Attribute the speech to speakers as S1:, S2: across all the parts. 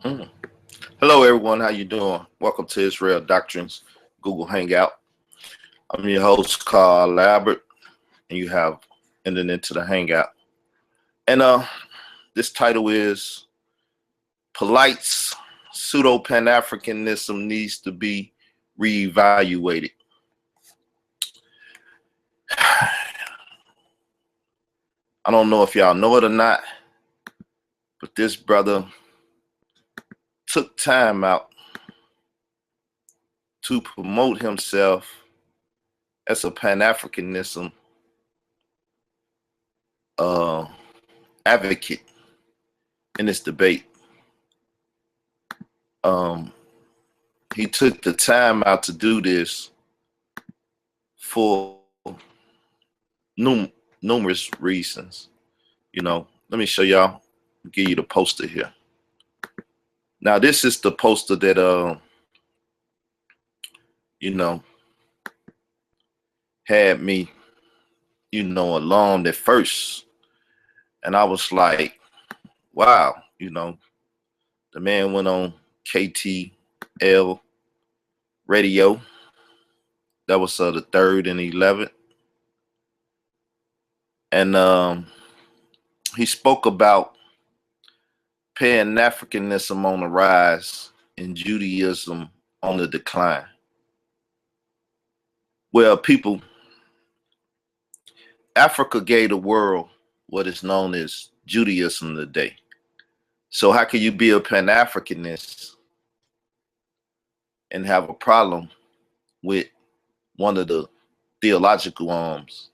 S1: Mm. Hello, everyone. How you doing? Welcome to Israel Doctrines Google Hangout. I'm your host, Carl Albert, and you have entered into the Hangout. And this title is Polight's Pseudo Pan-Africanism Needs to Be Reevaluated. I don't know if y'all know it or not, but this brother took time out to promote himself as a Pan-Africanism uh, advocate in this debate. He took the time out to do this for numerous reasons. Let me show y'all, give you the poster here. Now, this is the poster that, had me, alarmed at first. And I was like, wow, the man went on KTL radio. That was the 3rd and 11th. And he spoke about Pan-Africanism on the rise and Judaism on the decline. Well, people, Africa gave the world what is known as Judaism today. So how can you be a Pan-Africanist and have a problem with one of the theological arms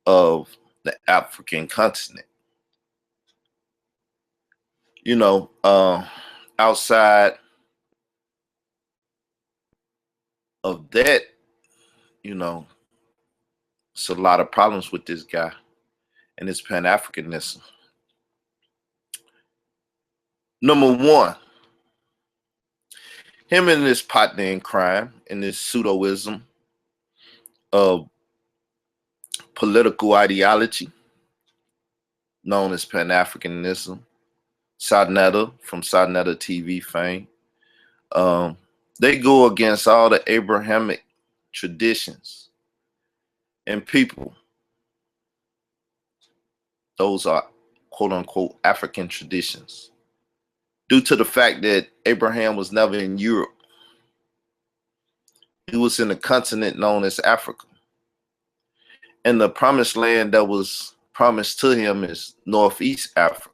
S1: of the African continent? Outside of that, it's a lot of problems with this guy and his Pan-Africanism. Number one, him and his partner in crime and this pseudoism of political ideology known as Pan-Africanism, Sadnetta from Sadnetta TV fame, they go against all the Abrahamic traditions and people. Those are quote unquote African traditions, due to the fact that Abraham was never in Europe. He was in a continent known as Africa. And the promised land that was promised to him is Northeast Africa.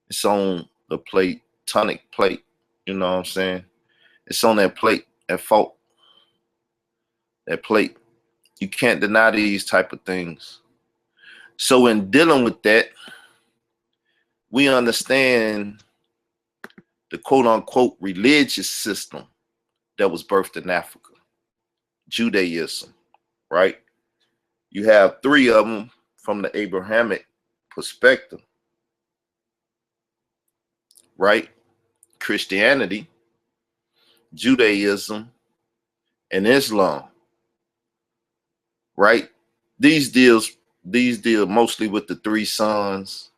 S1: It's on the tectonic plate, you know what I'm saying? It's on that plate, that fault, that plate. You can't deny these type of things. So in dealing with that, we understand the quote unquote religious system that was birthed in Africa, Judaism, right? You have 3 of them from the Abrahamic perspective, right? Christianity, Judaism, and Islam, right? These deal mostly with the 3 sons,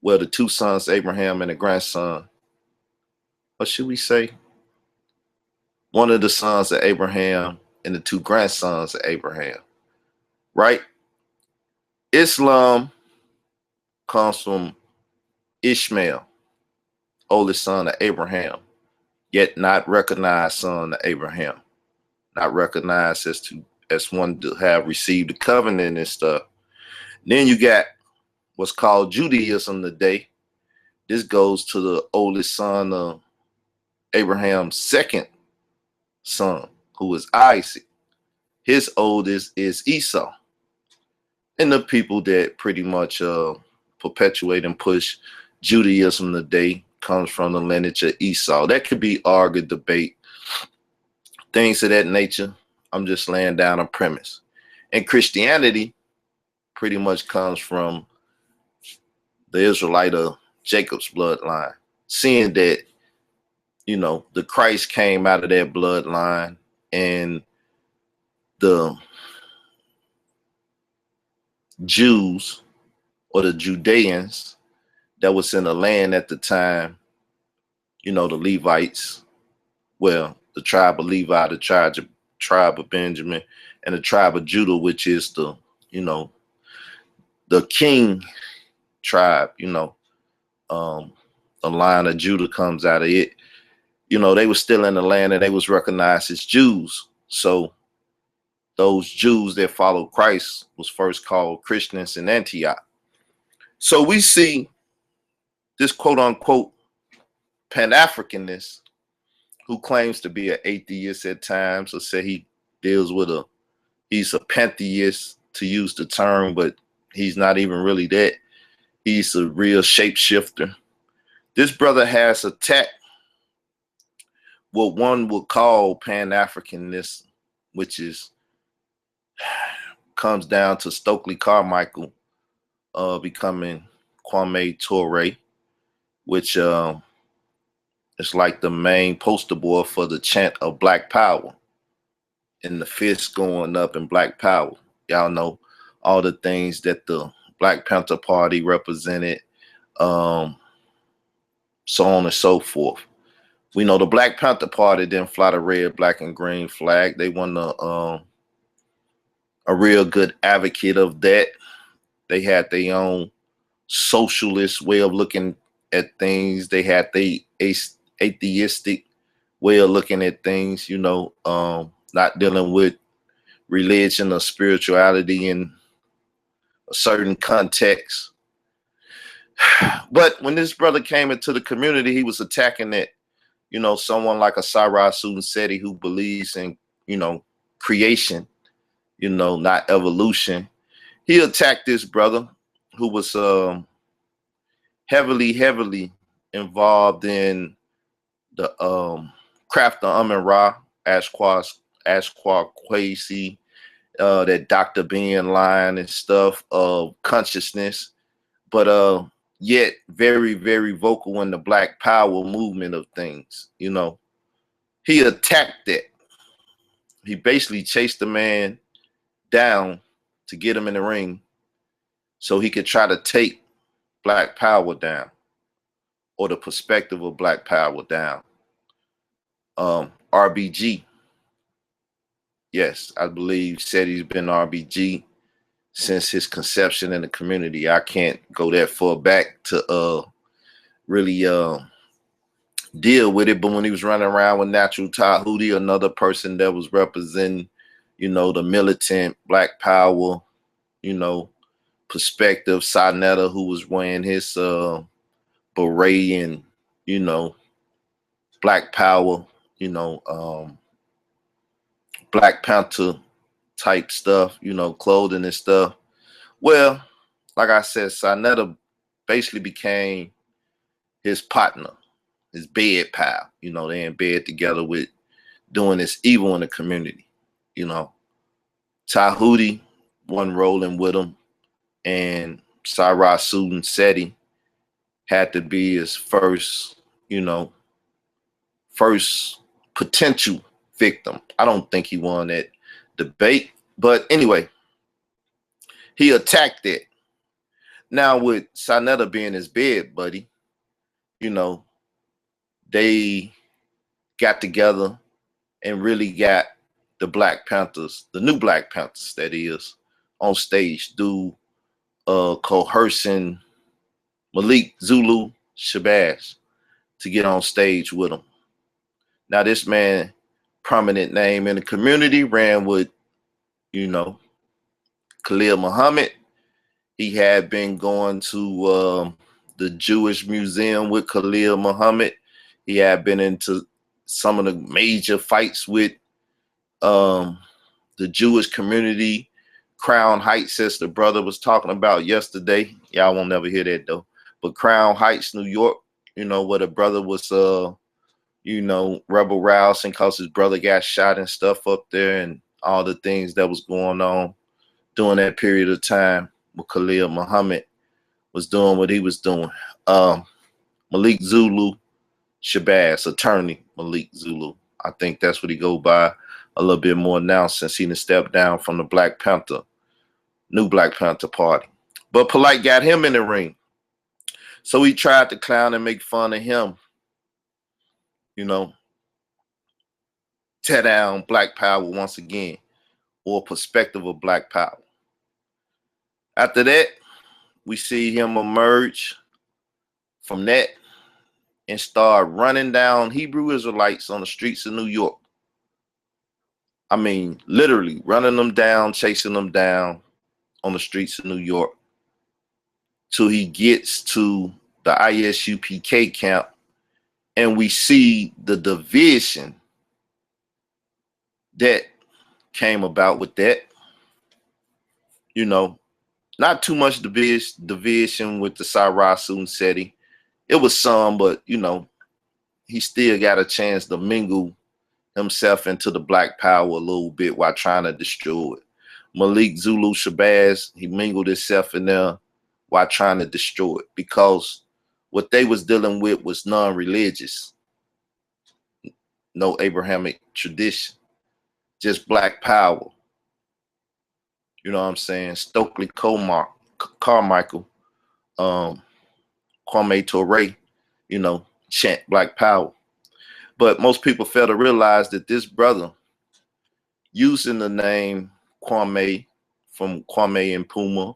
S1: well, the 2 sons, Abraham and the grandson. Or should we say one of the sons of Abraham and the 2 grandsons of Abraham, right? Islam comes from Ishmael, oldest son of Abraham, yet not recognized son of Abraham, not recognized as one to have received the covenant and stuff. Then you got what's called Judaism today. This goes to the oldest son of Abraham's second son, who is Isaac. His oldest is Esau. And the people that pretty much perpetuate and push Judaism today comes from the lineage of Esau. That could be argued, debate, things of that nature. I'm just laying down a premise. And Christianity pretty much comes from the Israelite of Jacob's bloodline, seeing that, the Christ came out of that bloodline, and the Jews or the Judeans that was in the land at the time the Levites, well, the tribe of Levi, the tribe of Benjamin, and the tribe of Judah, which is the king tribe, the line of Judah comes out of it. They were still in the land and they was recognized as Jews. So those Jews that followed Christ was first called Christians in Antioch. So we see this quote unquote Pan-Africanist who claims to be an atheist at times, or say he deals with he's a pantheist, to use the term, but he's not even really that. He's a real shapeshifter. This brother has attacked what one would call Pan-Africanism, which comes down to Stokely Carmichael becoming Kwame Ture, which is like the main poster boy for the chant of Black Power and the fist going up in Black Power. Y'all know all the things that the Black Panther Party represented, so on and so forth. We know the Black Panther Party didn't fly the red, black, and green flag. They weren't a real good advocate of that. They had their own socialist way of looking at things. They had the atheistic way of looking at things, not dealing with religion or spirituality in a certain context. But when this brother came into the community, he was attacking it. Someone like a Cyrus Sunseti who believes in, creation, not evolution. He attacked this brother who was heavily involved in the craft of Amun-Ra, Ashquaquasi, that Dr. Ben line and stuff of consciousness, but yet very, very vocal in the Black Power movement of things. He attacked that. He basically chased the man down to get him in the ring so he could try to take Black Power down, or the perspective of Black Power down. RBG, yes, I believe said he's been RBG since his conception in the community. I can't go that far back to really deal with it, but when he was running around with Natural Tahuti, another person that was representing, the militant Black Power, perspective, Sarnetta, who was wearing his beret and, Black Power, Black Panther type stuff, clothing and stuff. Well, like I said, Sarnetta basically became his partner, his bed pal. They in bed together with doing this evil in the community. Tahuti wasn't rolling with him, and Cyrus Sunseti had to be his first potential victim. I don't think he won that debate, but anyway, he attacked it. Now with Sarnetta being his bed buddy, they got together and really got the Black Panthers, the new Black Panthers that is, on stage through coercing Malik Zulu Shabazz to get on stage with him. Now this man, prominent name in the community, ran with, Khalil Muhammad. He had been going to the Jewish Museum with Khalil Muhammad. He had been into some of the major fights with the Jewish community. Crown Heights, as the brother was talking about yesterday. Y'all won't never hear that though. But Crown Heights, New York, where the brother was, rebel rousing because his brother got shot and stuff up there, and all the things that was going on during that period of time when Khalil Muhammad was doing what he was doing. Malik Zulu Shabazz, attorney Malik Zulu. I think that's what he go by a little bit more now since he done stepped down from the Black Panther, new Black Panther Party. But Polight got him in the ring. So he tried to clown and make fun of him you know, tear down Black Power once again, or perspective of Black Power. After that, we see him emerge from that and start running down Hebrew Israelites on the streets of New York. I mean, literally running them down, chasing them down on the streets of New York till he gets to the ISUPK camp, and we see the division that came about with that. You know, not too much division with the Sarasu Seti. It was some, but you know, he still got a chance to mingle himself into the Black Power a little bit while trying to destroy it. Malik Zulu Shabazz, he mingled himself in there while trying to destroy it, because what they was dealing with was non-religious, no Abrahamic tradition, just Black Power. You know what I'm saying? Stokely Carmichael, Kwame Ture, you know, chant Black Power. But most people fail to realize that this brother, using the name Kwame from Kwame and Puma,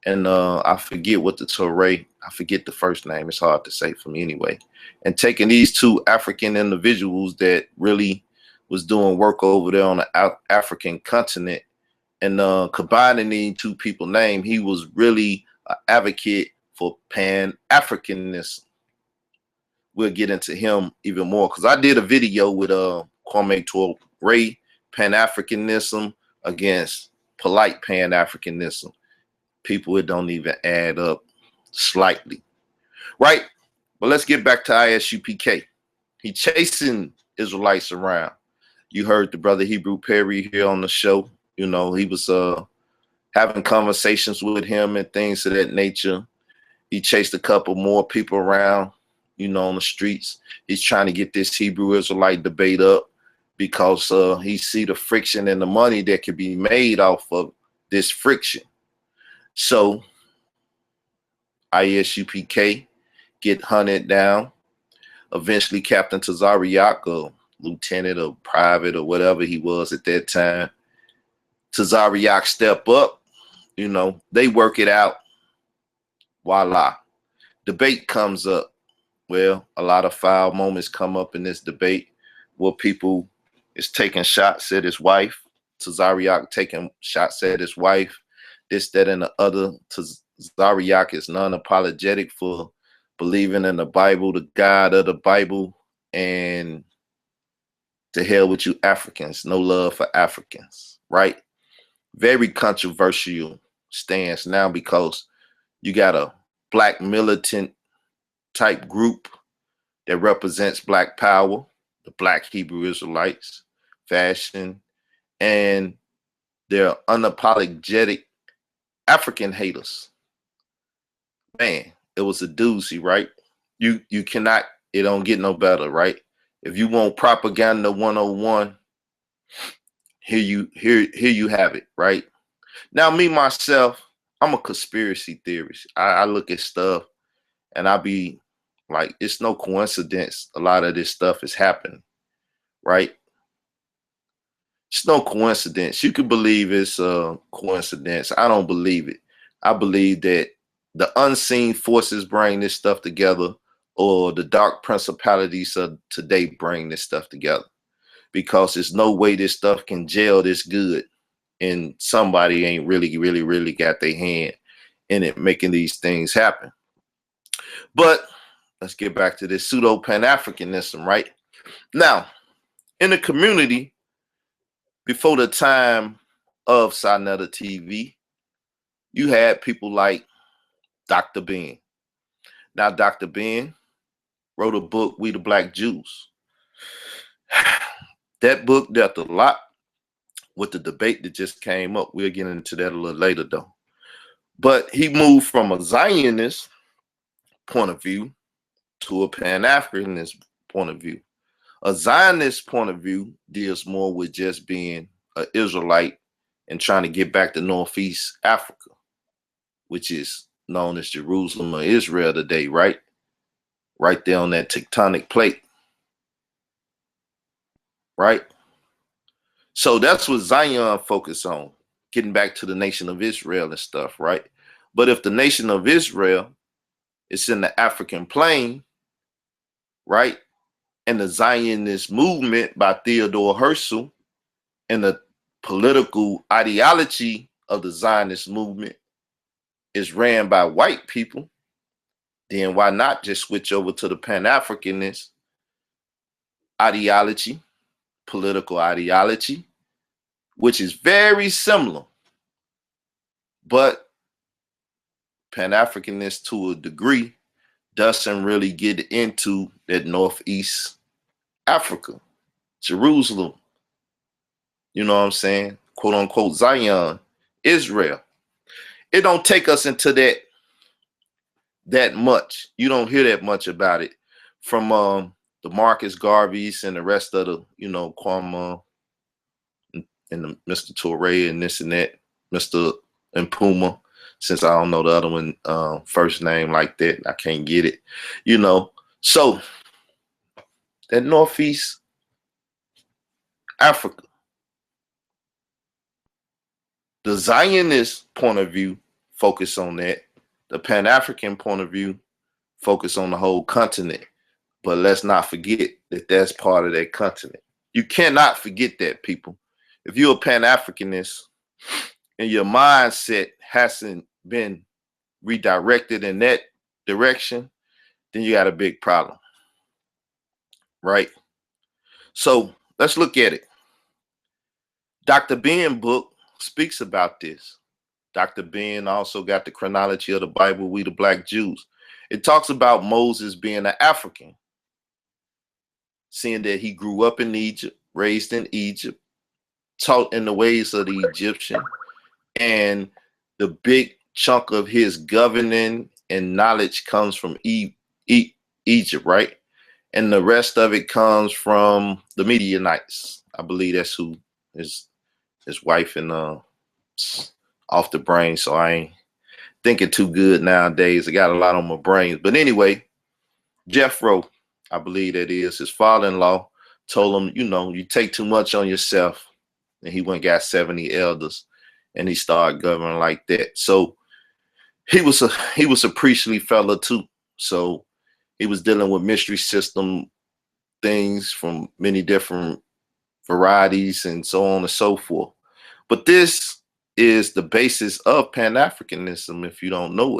S1: and I forget what the Ture, I forget the first name, it's hard to say for me anyway, and taking these two African individuals that really was doing work over there on the African continent, and combining these two people's name, he was really an advocate for Pan-Africanism. We'll get into him even more, because I did a video with Kwame Ture, Pan-Africanism against Polight Pan-Africanism. People, it don't even add up slightly, right? But let's get back to ISUPK. He chasing Israelites around. You heard the brother Hebrew Perry here on the show. You know, he was having conversations with him and things of that nature. He chased a couple more people around, you know, on the streets. He's trying to get this Hebrew Israelite debate up, because he see the friction and the money that can be made off of this friction. So ISUPK get hunted down. Eventually Captain Tazariak, or lieutenant or private or whatever he was at that time, Tazariak step up, you know, they work it out. Voila. Debate comes up. Well, a lot of foul moments come up in this debate where people is taking shots at his wife. Tazariak taking shots at his wife. This, that, and the other. Tazariak is non-apologetic for believing in the Bible, the God of the Bible, and to hell with you Africans. No love for Africans, right? Very controversial stance now, because you got a Black militant type group that represents Black Power, the Black Hebrew Israelites, fashion, and they're unapologetic African haters. Man, it was a doozy, right? You cannot, it don't get no better, right? If you want propaganda 101, here you have it, right? Now, me myself, I'm a conspiracy theorist. I look at stuff and I be like, it's no coincidence a lot of this stuff is happening, right? It's no coincidence. You can believe it's a coincidence. I don't believe it. I believe that the unseen forces bring this stuff together, or the dark principalities of today bring this stuff together, because there's no way this stuff can gel this good and somebody ain't really got their hand in it making these things happen. But let's get back to this pseudo Pan-Africanism, right? Now, in the community, before the time of Sinetta TV, you had people like Dr. Ben. Now, Dr. Ben wrote a book, We the Black Jews. That book dealt a lot with the debate that just came up. We'll get into that a little later, though. But he moved from a Zionist point of view to a Pan-Africanist point of view. A Zionist point of view deals more with just being an Israelite and trying to get back to Northeast Africa, which is known as Jerusalem or Israel today, right? Right there on that tectonic plate. right? So that's what Zion focused on, getting back to the nation of Israel and stuff, right? But if the nation of Israel is in the African plain, right, and the Zionist movement by Theodore Herzl and the political ideology of the Zionist movement is ran by white people, then why not just switch over to the Pan-Africanist ideology, political ideology, which is very similar, but Pan-Africanist to a degree doesn't really get into that Northeast Africa, Jerusalem, you know what I'm saying? Quote unquote Zion, Israel. It don't take us into that much. You don't hear that much about it from the Marcus Garveys and the rest of the, you know, Kwame and the Mr. Toure and this and that, Mr. and Puma, since I don't know the other one first name like that. I can't get it, you know. So that Northeast Africa, the Zionist point of view focus on that. The Pan-African point of view focus on the whole continent. But let's not forget that that's part of that continent. You cannot forget that, people. If you're a Pan-Africanist and your mindset hasn't been redirected in that direction, then you got a big problem, right? So let's look at it. Dr. Ben book speaks about this. Dr. Ben also got the chronology of the Bible, We the Black Jews. It talks about Moses being an African, seeing that he grew up in Egypt, raised in Egypt, taught in the ways of the Egyptian, and the big chunk of his governing and knowledge comes from Egypt, right? And the rest of it comes from the Midianites. I believe that's who his wife and off the brain, so I ain't thinking too good nowadays. I got a lot on my brains. But anyway, Jethro, I believe that is his father-in-law, told him, you know, you take too much on yourself. And he went and got 70 elders and he started governing like that. So he was a priestly fella too. So he was dealing with mystery system things from many different varieties and so on and so forth. But this is the basis of Pan-Africanism, if you don't know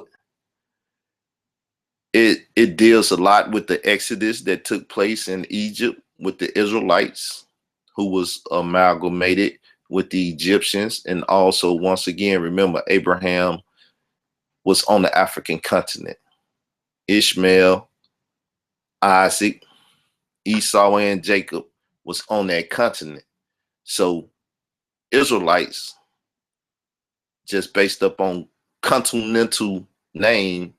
S1: it. It deals a lot with the exodus that took place in Egypt with the Israelites, who was amalgamated with the Egyptians. And also, once again, remember, Abraham was on the African continent. Ishmael, Isaac, Esau, and Jacob was on that continent. So Israelites, just based up on continental name,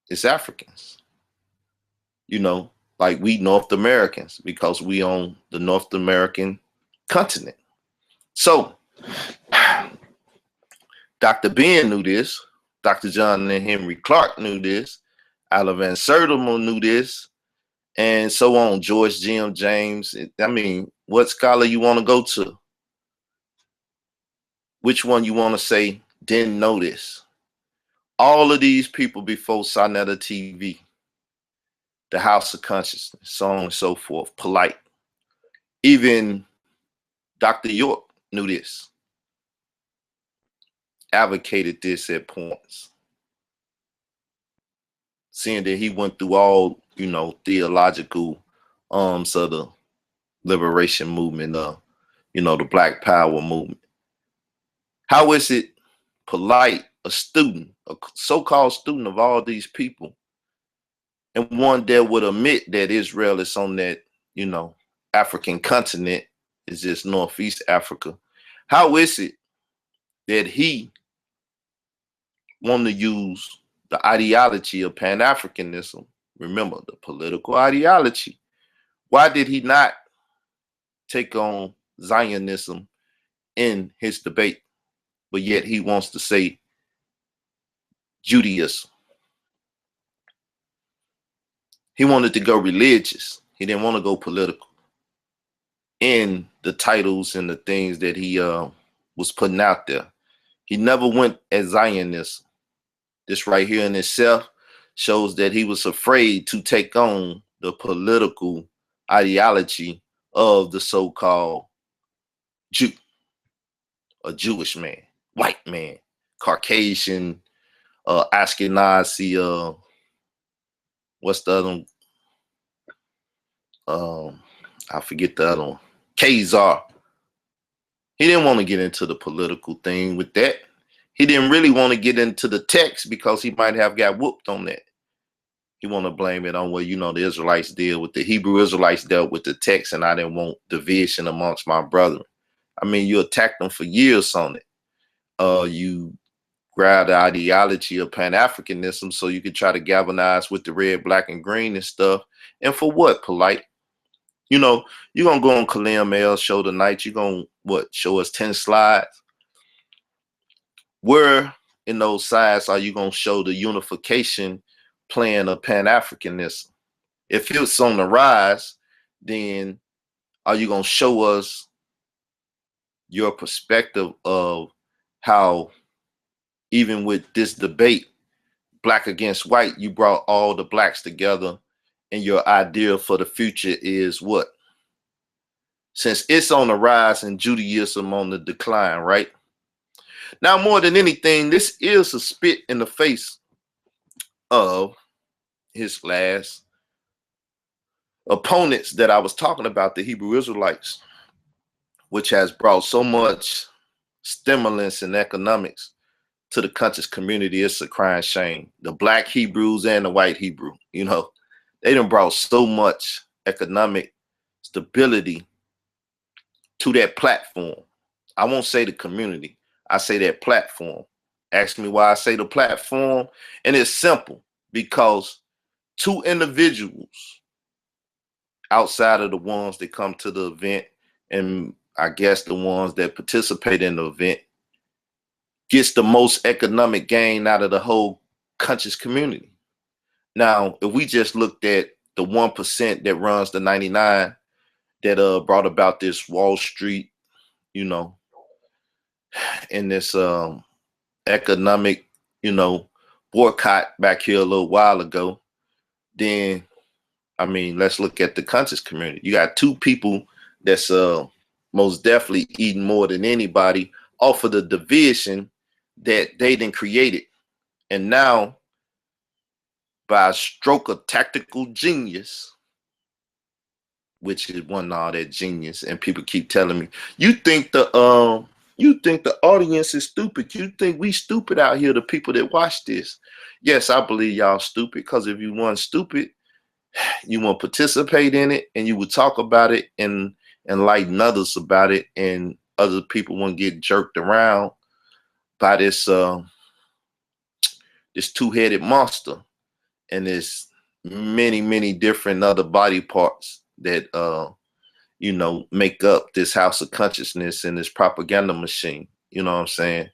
S1: is Africans. You know, like we North Americans, because we own the North American continent. So Dr. Ben knew this. Dr. John and Henry Clark knew this. Ala Van Sertima knew this. And so on. George Jim James. I mean, what scholar you want to go to? Which one you want to say didn't know this? All of these people before Sonetta TV, the House of Consciousness, so on and so forth, Polight. Even Dr. York knew this, advocated this at points, seeing that he went through all, you know, theological arms of the liberation movement, you know, the Black Power movement. How is it Polight, a student, a so-called student of all these people, and one that would admit that Israel is on that, you know, African continent, is just Northeast Africa? How is it that he wanted to use the ideology of Pan-Africanism? Remember, the political ideology. Why did he not take on Zionism in his debate, but yet he wants to say Judaism? He wanted to go religious. He didn't want to go political. in the titles and the things that he was putting out there. He never went as Zionist. This right here in itself shows that he was afraid to take on the political ideology of the so-called Jew, a Jewish man, white man, Caucasian, Ashkenazi, what's the other one? I forget the other one. Khazar. He didn't want to get into the political thing with that. He didn't really want to get into the text because he might have got whooped on that. He want to blame it on, well, you know, the Israelites deal with the Hebrew Israelites dealt with the text, and I didn't want division amongst my brethren. I mean, you attacked them for years on it. You grab the ideology of Pan-Africanism so you could try to galvanize with the red, black, and green and stuff. And for what, Polight? You know, you're going to go on Khalil Mail's show tonight. You're going to, what, show us 10 slides? Where in those slides are you going to show the unification plan of Pan-Africanism? If it's on the rise, then are you going to show us your perspective of how, even with this debate, black against white, you brought all the blacks together, and your idea for the future is what? Since it's on the rise and Judaism on the decline, right? Now, more than anything, this is a spit in the face of his last opponents that I was talking about, the Hebrew Israelites, which has brought so much stimulus and economics to the conscious community. It's a crying shame. The black Hebrews and the white Hebrew, you know, they done brought so much economic stability to that platform. I won't say the community. I say that platform. Ask me why I say the platform. And it's simple, because two individuals outside of the ones that come to the event, and I guess the ones that participate in the event, gets the most economic gain out of the whole conscious community. Now, if we just looked at the 1% that runs the 99 that brought about this Wall Street, you know, and this economic, you know, boycott back here a little while ago, then, I mean, let's look at the conscious community. You got two people that's most definitely eating more than anybody off of the division that they then created. And now, by a stroke of tactical genius, which is one all that genius, and people keep telling me, you think the audience is stupid. You think we stupid out here, the people that watch this. Yes, I believe y'all stupid, because if you weren't stupid, you won't participate in it, and you would talk about it and enlighten others about it, and other people won't get jerked around by this this two-headed monster and this many different other body parts that you know, make up this house of consciousness and this propaganda machine. You know what I'm saying?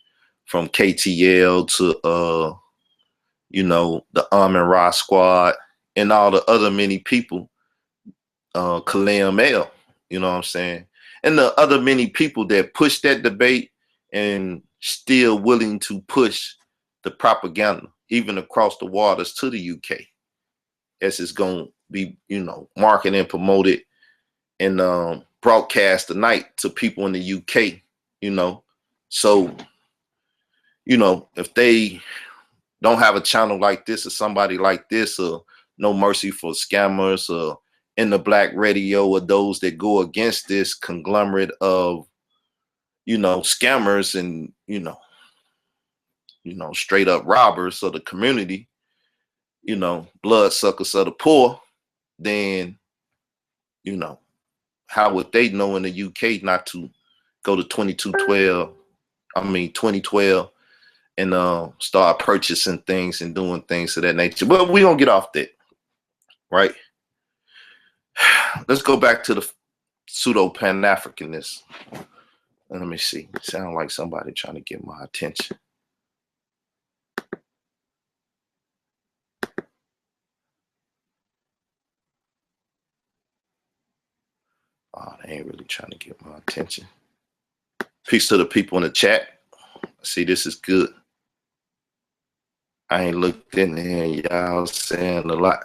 S1: From KTL to you know, the Amin Ra squad and all the other many people, Khalil Mail, you know what I'm saying? And the other many people that push that debate and still willing to push the propaganda, even across the waters to the UK, as it's going to be, you know, marketed and promoted and broadcast tonight to people in the UK, you know. So, you know, if they don't have a channel like this or somebody like this, or No Mercy for Scammers, or In the Black Radio, or those that go against this conglomerate of, you know, scammers and, you know, straight up robbers of the community, you know, bloodsuckers of the poor, then, you know, how would they know in the UK not to go to 2012 and start purchasing things and doing things of that nature? But we don't get off that, right? Let's go back to the pseudo Pan-Africanists. Let me see. Sound like somebody trying to get my attention. Oh, they ain't really trying to get my attention. Peace to the people in the chat. See, this is good. I ain't looked in there, y'all saying a lot.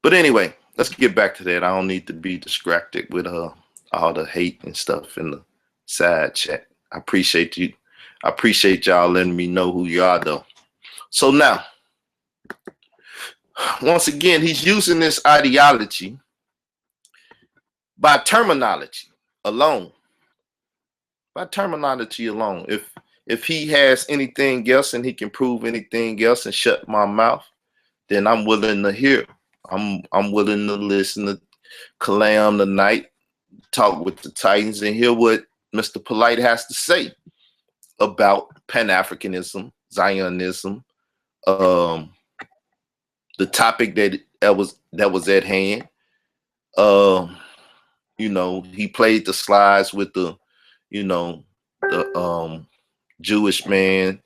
S1: But anyway, let's get back to that. I don't need to be distracted with all the hate and stuff in the side chat. I appreciate you. I appreciate y'all letting me know who you are, though. So now, once again, he's using this ideology by terminology alone. By terminology alone. If he has anything else and he can prove anything else and shut my mouth, then I'm willing to hear. I'm willing to listen to Kalam tonight, talk with the Titans, and hear what Mr. Polight has to say about Pan-Africanism, Zionism, the topic that was at hand. You know, he played the slides with the, you know, the Jewish man,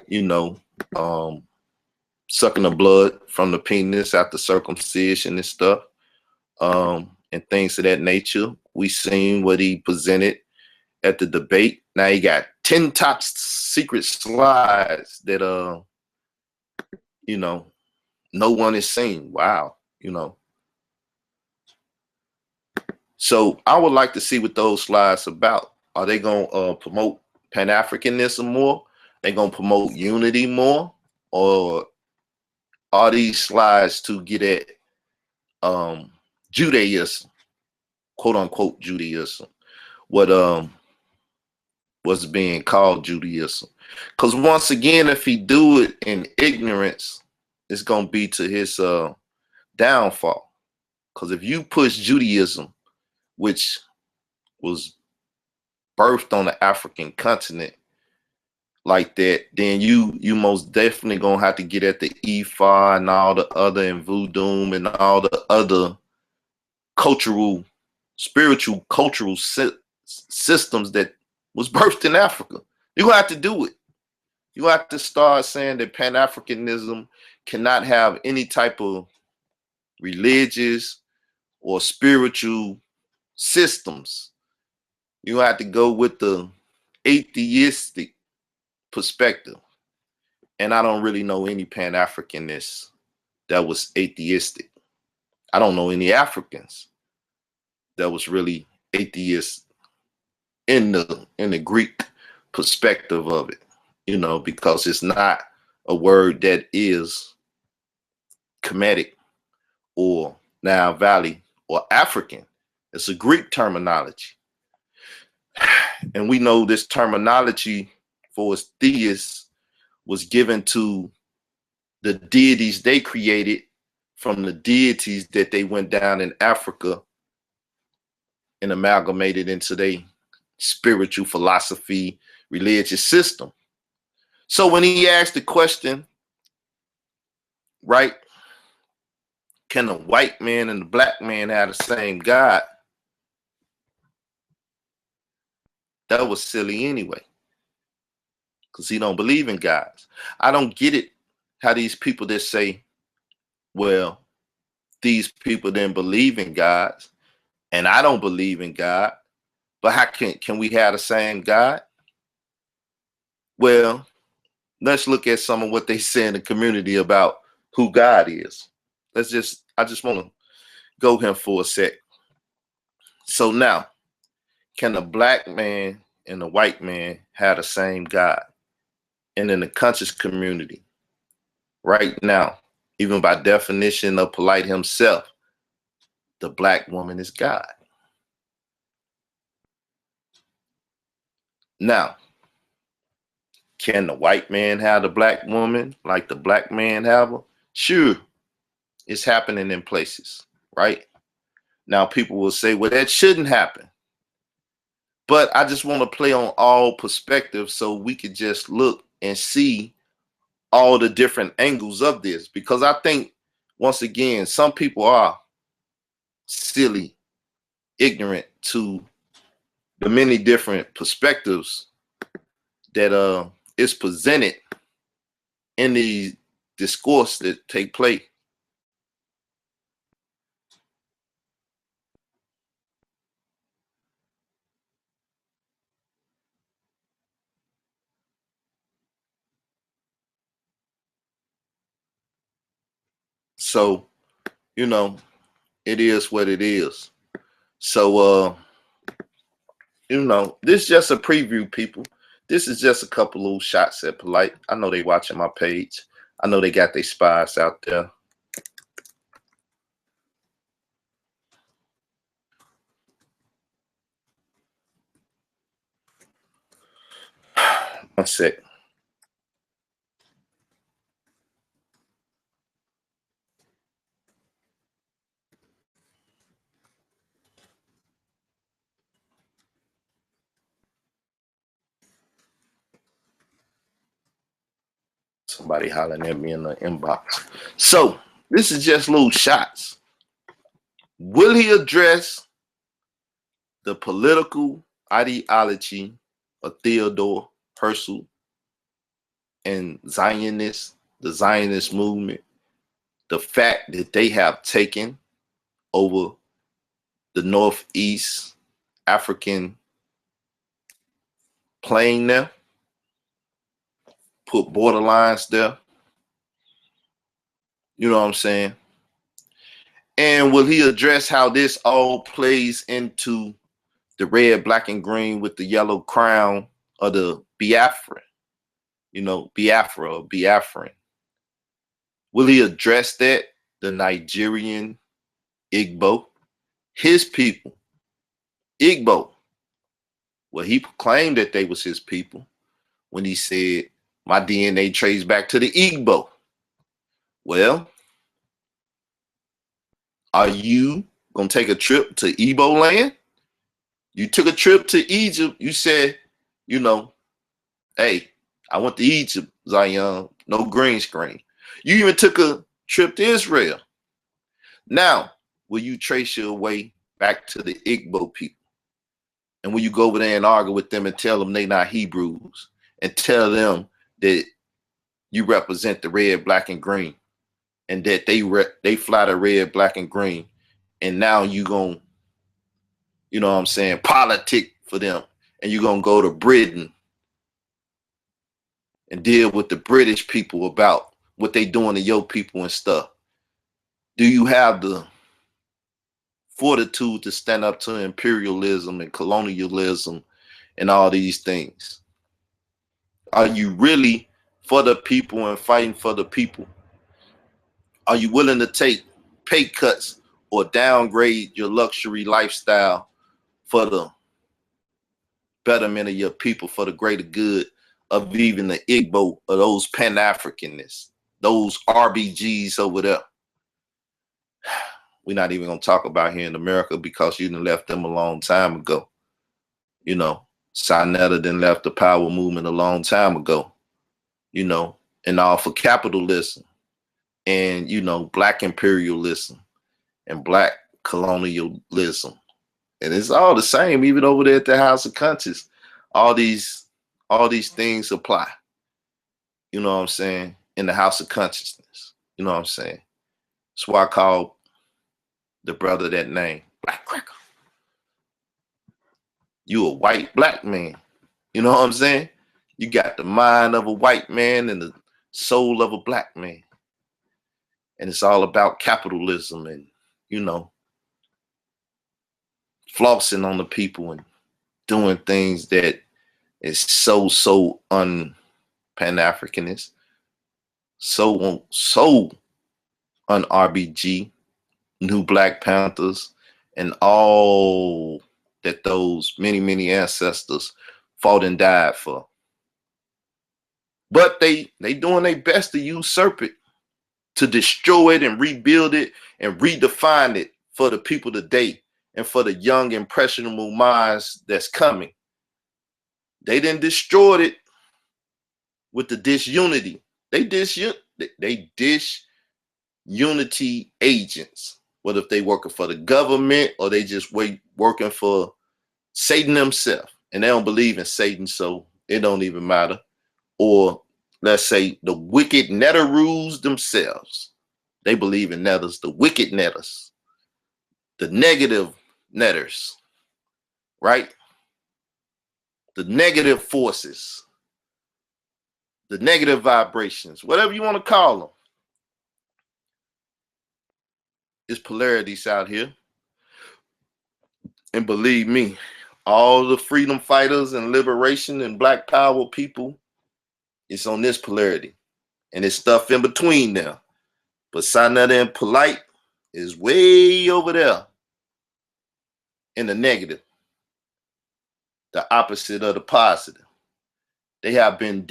S1: you know, sucking the blood from the penis after circumcision and stuff, and things of that nature. We seen what he presented at the debate. Now he got 10 top secret slides that you know, no one has seen. Wow, you know. So I would like to see what those slides about. Are they gonna promote Pan-Africanism more? They gonna promote unity more? Or are these slides to get at Judaism, quote unquote Judaism, what what's being called Judaism? Because once again, if he do it in ignorance, it's gonna be to his downfall. Because if you push Judaism, which was birthed on the African continent like that, then you most definitely gonna have to get at the Ifa and all the other, and voodoo and all the other cultural, spiritual, cultural systems that was birthed in Africa. You're gonna have to do it. You have to start saying that Pan-Africanism cannot have any type of religious or spiritual systems. You have to go with the atheistic perspective. And I don't really know any Pan-Africanists that was atheistic. I don't know any Africans that was really atheist in the Greek perspective of it, you know, because it's not a word that is Kemetic or Nile Valley or African. It's a Greek terminology. And we know this terminology for its theists was given to the deities they created from the deities that they went down in Africa and amalgamated into their spiritual philosophy, religious system. So when he asked the question, right, can the white man and the black man have the same God? That was silly anyway, because he don't believe in gods. I don't get it how these people that say, well, these people didn't believe in gods and I don't believe in God, but how can we have the same God? Well, let's look at some of what they say in the community about who God is. I just want to go here for a sec. So now, can the black man and the white man have the same God? And in the conscious community, right now, even by definition of Polight himself, the black woman is God. Now, can the white man have the black woman like the black man have her? Sure, it's happening in places, right? Now, people will say, well, that shouldn't happen. But I just want to play on all perspectives so we could just look and see all the different angles of this. Because I think, once again, some people are silly, ignorant to the many different perspectives that is presented in the discourse that take place. So, you know, it is what it is. So, you know, this is just a preview, people. This is just a couple little shots at Polight. I know they watching my page. I know they got their spies out there. One sec. Somebody hollering at me in the inbox. So this is just little shots. Will he address the political ideology of Theodore Herzl and the Zionist movement, the fact that they have taken over the Northeast African plain there, put borderlines there? You know what I'm saying? And will he address how this all plays into the red, black, and green with the yellow crown of the Biafran? You know, Biafra or Biafran. Will he address that? The Nigerian Igbo, his people, Igbo. Well, he proclaimed that they was his people when he said, my DNA traces back to the Igbo. Well, are you going to take a trip to Igbo land? You took a trip to Egypt. You said, you know, hey, I went to Egypt, Zion, no green screen. You even took a trip to Israel. Now, will you trace your way back to the Igbo people? And will you go over there and argue with them and tell them they not Hebrews and tell them that you represent the red, black, and green and that they fly the red, black, and green, and now you gonna, you know what I'm saying, politic for them, and you're gonna go to Britain and deal with the British people about what they doing to your people and stuff? Do you have the fortitude to stand up to imperialism and colonialism and all these things? Are you really for the people and fighting for the people? Are you willing to take pay cuts or downgrade your luxury lifestyle for the betterment of your people, for the greater good of even the Igbo or those Pan-Africanists, those RBGs over there? We're not even going to talk about here in America because you done left them a long time ago. You know, Sinetta done left the power movement a long time ago, you know, and all for capitalism and, you know, black imperialism and black colonialism. And it's all the same, even over there at the House of Conscience. All these things apply. You know what I'm saying? In the House of Consciousness. You know what I'm saying? That's why I call the brother that name, Black Cracker. You a white black man. You know what I'm saying? You got the mind of a white man and the soul of a black man. And it's all about capitalism and, you know, flossing on the people and doing things that is so un-Pan-Africanist, so un-RBG, New Black Panthers, and all that those many ancestors fought and died for. But they doing their best to usurp it, to destroy it and rebuild it and redefine it for the people today and for the young impressionable minds that's coming. They didn't destroy it with the disunity. They disunity agents. What if they working for the government or they just working for Satan himself? And they don't believe in Satan, so it don't even matter. Or let's say the wicked Netaroos themselves. They believe in netters, the wicked netters, the negative netters, right? The negative forces, the negative vibrations, whatever you want to call them. It's polarities out here. And believe me, all the freedom fighters and liberation and black power people, it's on this polarity. And it's stuff in between there. But Sonetta and Polight is way over there in the negative, the opposite of the positive. They have been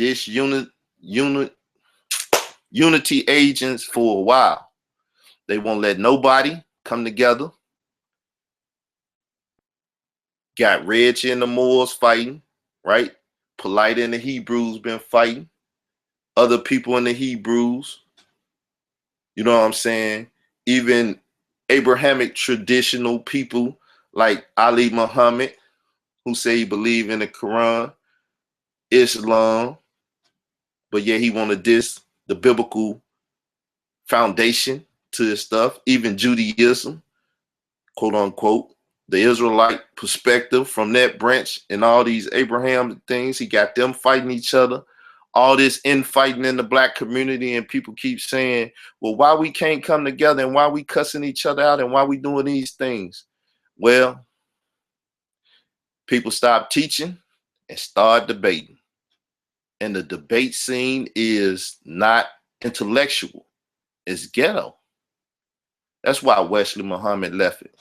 S1: unity agents for a while. They won't let nobody come together. Got Reggie and the Moors fighting, right? Polight and the Hebrews been fighting. Other people in the Hebrews, you know what I'm saying? Even Abrahamic traditional people like Ali Muhammad, who say he believe in the Quran, Islam, but yeah, he want to diss the biblical foundation to his stuff. Even Judaism, quote unquote, the Israelite perspective from that branch and all these Abraham things, he got them fighting each other. All this infighting in the black community, and people keep saying, well, why we can't come together and why we cussing each other out and why we doing these things? Well, people stop teaching and start debating. And the debate scene is not intellectual. It's ghetto. That's why Wesley Muhammad left it.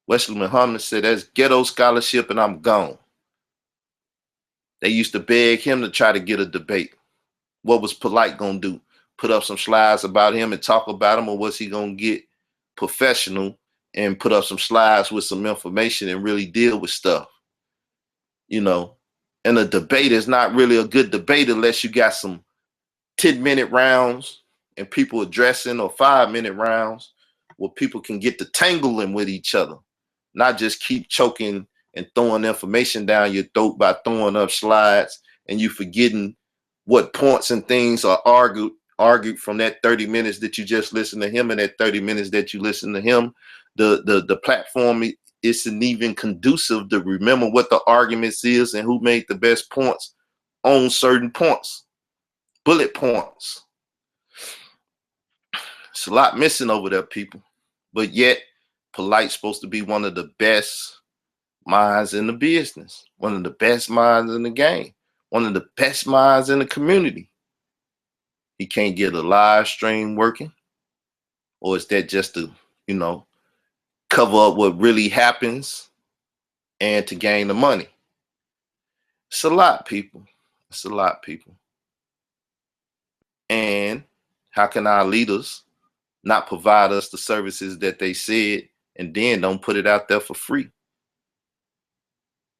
S1: Wesley Muhammad said, that's ghetto scholarship and I'm gone. They used to beg him to try to get a debate. What was Polight gonna do? Put up some slides about him and talk about him, or was he gonna get professional and put up some slides with some information and really deal with stuff? You know, and a debate is not really a good debate unless you got some 10-minute rounds and people addressing, or 5-minute rounds where people can get to tangling with each other, not just keep choking and throwing information down your throat by throwing up slides and you forgetting what points and things are argued from that 30 minutes that you just listened to him and that 30 minutes that you listen to him. The platform isn't even conducive to remember what the arguments is and who made the best points on certain points, bullet points. It's a lot missing over there, people. But yet, Polight's supposed to be one of the best minds in the business, one of the best minds in the game, one of the best minds in the community. He can't get a live stream working, or is that just to, you know, cover up what really happens and to gain the money? It's a lot, people. It's a lot, people. And how can our leaders not provide us the services that they said and then don't put it out there for free?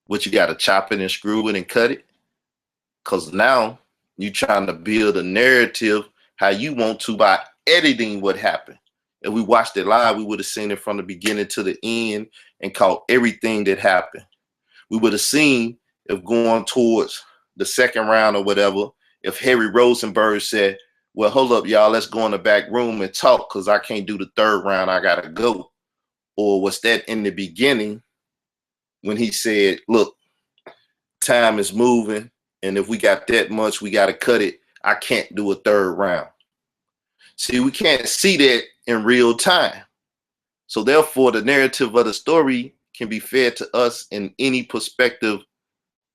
S1: What, you got to chop it and screw it and cut it? Because now you're trying to build a narrative how you want to by editing what happened. If we watched it live, we would have seen it from the beginning to the end and caught everything that happened. We would have seen, if going towards the second round or whatever, if Harry Rosenberg said, well, hold up, y'all, let's go in the back room and talk because I can't do the third round, I got to go. Or was that in the beginning when he said, look, time is moving, and if we got that much, we got to cut it. I can't do a third round. See, we can't see that in real time. So therefore, the narrative of the story can be fed to us in any perspective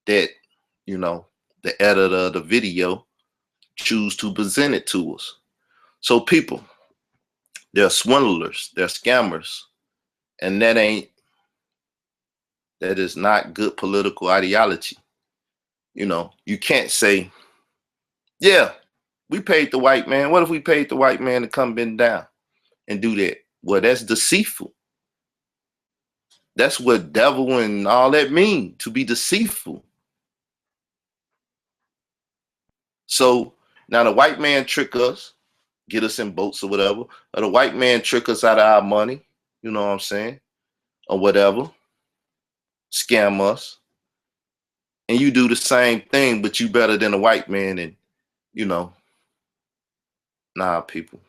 S1: that, you know, the editor of the video choose to present it to us. So people, they're swindlers, they're scammers, and that is not good political ideology. You know, you can't say, yeah, we paid the white man. What if we paid the white man to come bend down and do that? Well, that's deceitful. That's what devil and all that mean, to be deceitful. So now the white man trick us, get us in boats or whatever, or the white man trick us out of our money, you know what I'm saying, or whatever, scam us, and you do the same thing, but you better than the white man, and you know, nah, people,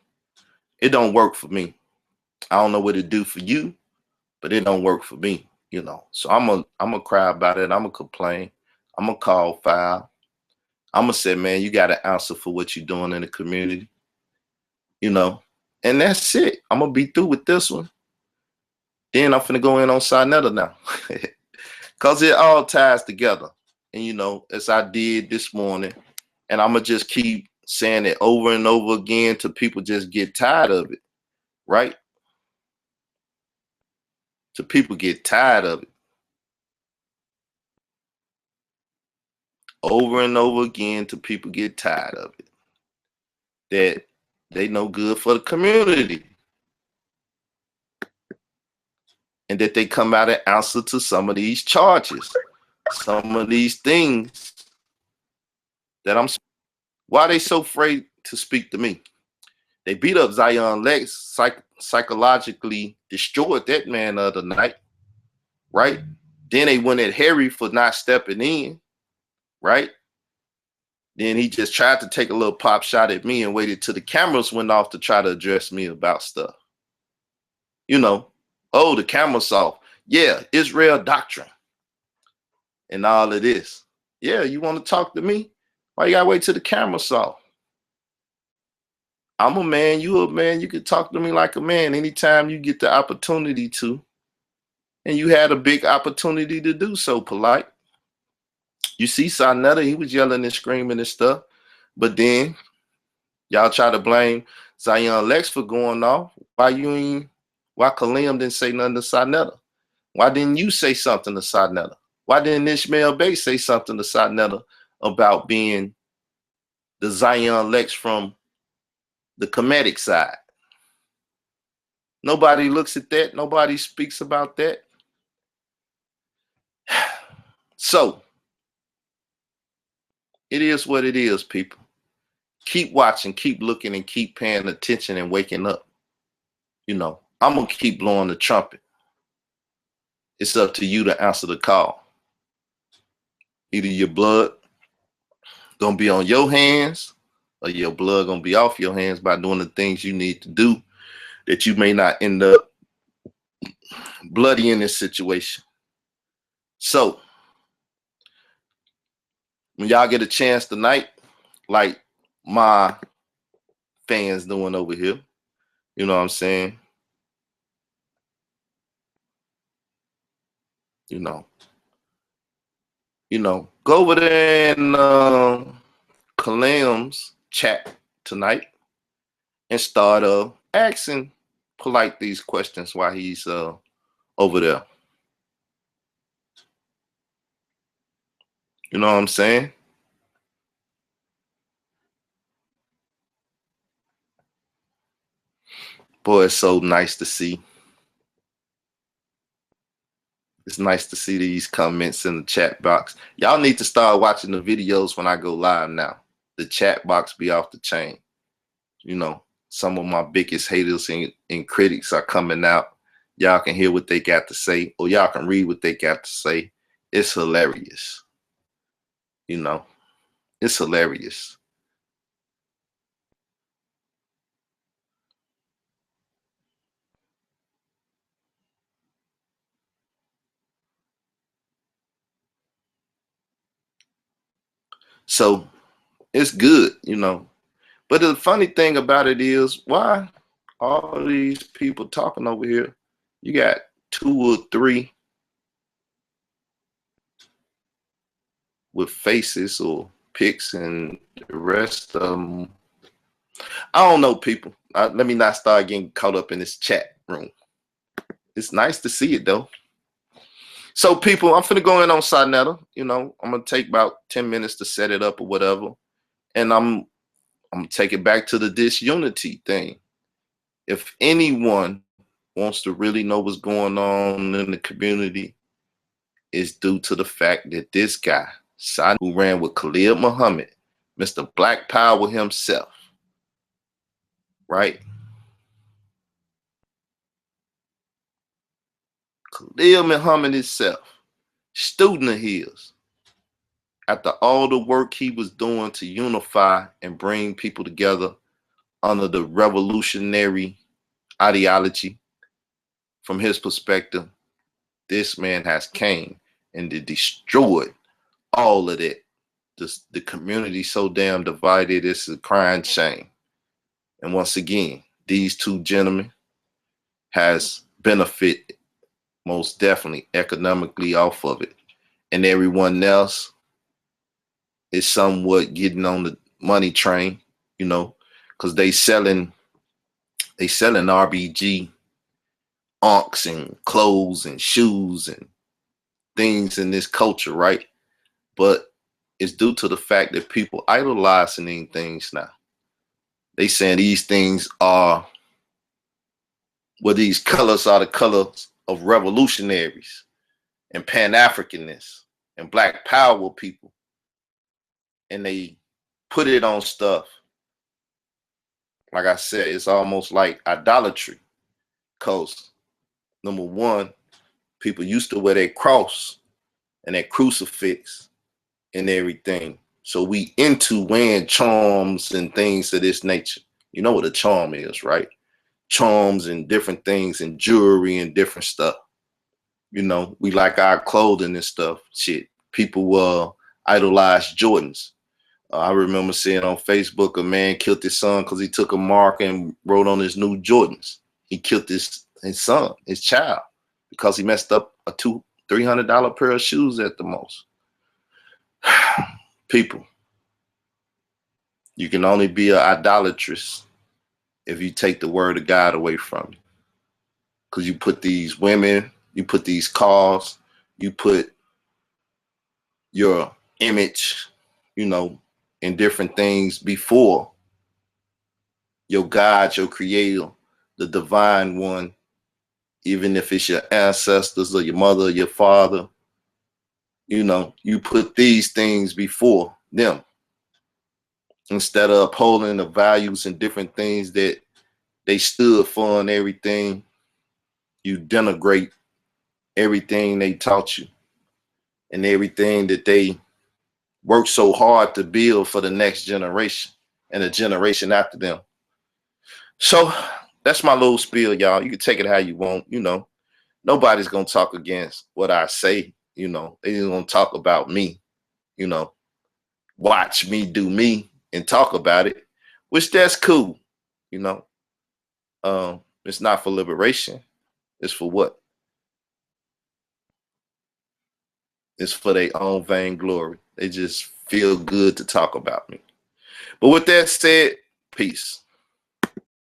S1: it don't work for me. I don't know what it do for you, but it don't work for me, you know. So I'm gonna cry about it. I'm gonna complain. I'm gonna call foul. I'm gonna say, man, you got to answer for what you're doing in the community. you know, and that's it. I'm gonna be through with this one. Then I'm finna go in on Sinetta now. Cause it all ties together. And you know, as I did this morning, and I'm gonna just keep saying it over and over again till people just get tired of it, right? Till people get tired of it. Over and over again till people get tired of it. That they no good for the community. And that they come out and answer to some of these charges, some of these things that I'm. Why are they so afraid to speak to me? They beat up Zion Lex, psychologically destroyed that man the other night, right? Then they went at Harry for not stepping in, right? Then he just tried to take a little pop shot at me and waited till the cameras went off to try to address me about stuff. You know, oh, the camera's off. Yeah, Israel doctrine and all of this. Yeah, you want to talk to me? Why you gotta wait till the camera's off? I'm a man, you a man, you can talk to me like a man anytime you get the opportunity to. And you had a big opportunity to do so, Polight. You see Sinetta, he was yelling and screaming and stuff. But then y'all try to blame Zion Lex for going off. Why Khalim didn't say nothing to Sinetta? Why didn't you say something to Sinetta? Why didn't Ishmael Bay say something to Sinetta about being the Zion Lex from the Kemetic side? Nobody looks at that. Nobody speaks about that. So it is what it is, people. Keep watching, keep looking, and keep paying attention and waking up. You know, I'm going to keep blowing the trumpet. It's up to you to answer the call. Either your blood going to be on your hands or your blood going to be off your hands by doing the things you need to do that you may not end up bloody in this situation. So, when y'all get a chance tonight, like my fans doing over here, you know what I'm saying? You know, go over there and Kalam's chat tonight and start asking Polight these questions while he's over there. You know what I'm saying? Boy, it's so nice to see. It's nice to see these comments in the chat box. Y'all need to start watching the videos when I go live now. The chat box be off the chain. You know, some of my biggest haters and critics are coming out. Y'all can hear what they got to say, or y'all can read what they got to say. It's hilarious. You know, it's hilarious. So it's good, you know. But the funny thing about it is, why all these people talking over here? You got 2 or 3 with faces or pics, and the rest of them, I don't know, people. Let me not start getting caught up in this chat room. It's nice to see it, though. So, people, I'm finna go in on Sinetta. You know, I'm gonna take about 10 minutes to set it up or whatever, and I'm gonna take it back to the disunity thing. If anyone wants to really know what's going on in the community, it's due to the fact that this guy, Sinetta, who ran with Khalil Muhammad, Mr. Black Power himself, right? Khalil Muhammad himself, student of his, after all the work he was doing to unify and bring people together under the revolutionary ideology, from his perspective, this man has came and destroyed all of that. The community so damn divided, it's a crying shame. And once again, these two gentlemen has benefited most definitely economically off of it. And everyone else is somewhat getting on the money train, you know, because they selling RBG unks and clothes and shoes and things in this culture, right? But it's due to the fact that people idolizing these things now. They saying these things are, well, these colors are the colors of revolutionaries and Pan-Africanists and Black Power people. And they put it on stuff. Like I said, it's almost like idolatry. Because, number one, people used to wear their cross and their crucifix and everything. So we into wearing charms and things of this nature. You know what a charm is, right? Charms and different things and jewelry and different stuff. You know, we like our clothing and stuff. Shit, people idolize Jordans. I remember seeing on Facebook a man killed his son because he took a mark and wrote on his new Jordans. He killed his son, his child, because he messed up a $300 pair of shoes at the most. People, you can only be an idolatrous if you take the word of God away from you. Because you put these women, you put these cars, you put your image, you know, in different things before your God, your creator, the divine one, even if it's your ancestors or your mother or your father, you know, you put these things before them instead of upholding the values and different things that they stood for and everything. You denigrate everything they taught you and everything that they worked so hard to build for the next generation and the generation after them. So that's my little spiel, y'all. You can take it how you want. You know, nobody's going to talk against what I say. You know, they just going to talk about me, you know, watch me do me and talk about it, which that's cool. You know, it's not for liberation. It's for what? It's for their own vainglory. They just feel good to talk about me. But with that said, peace.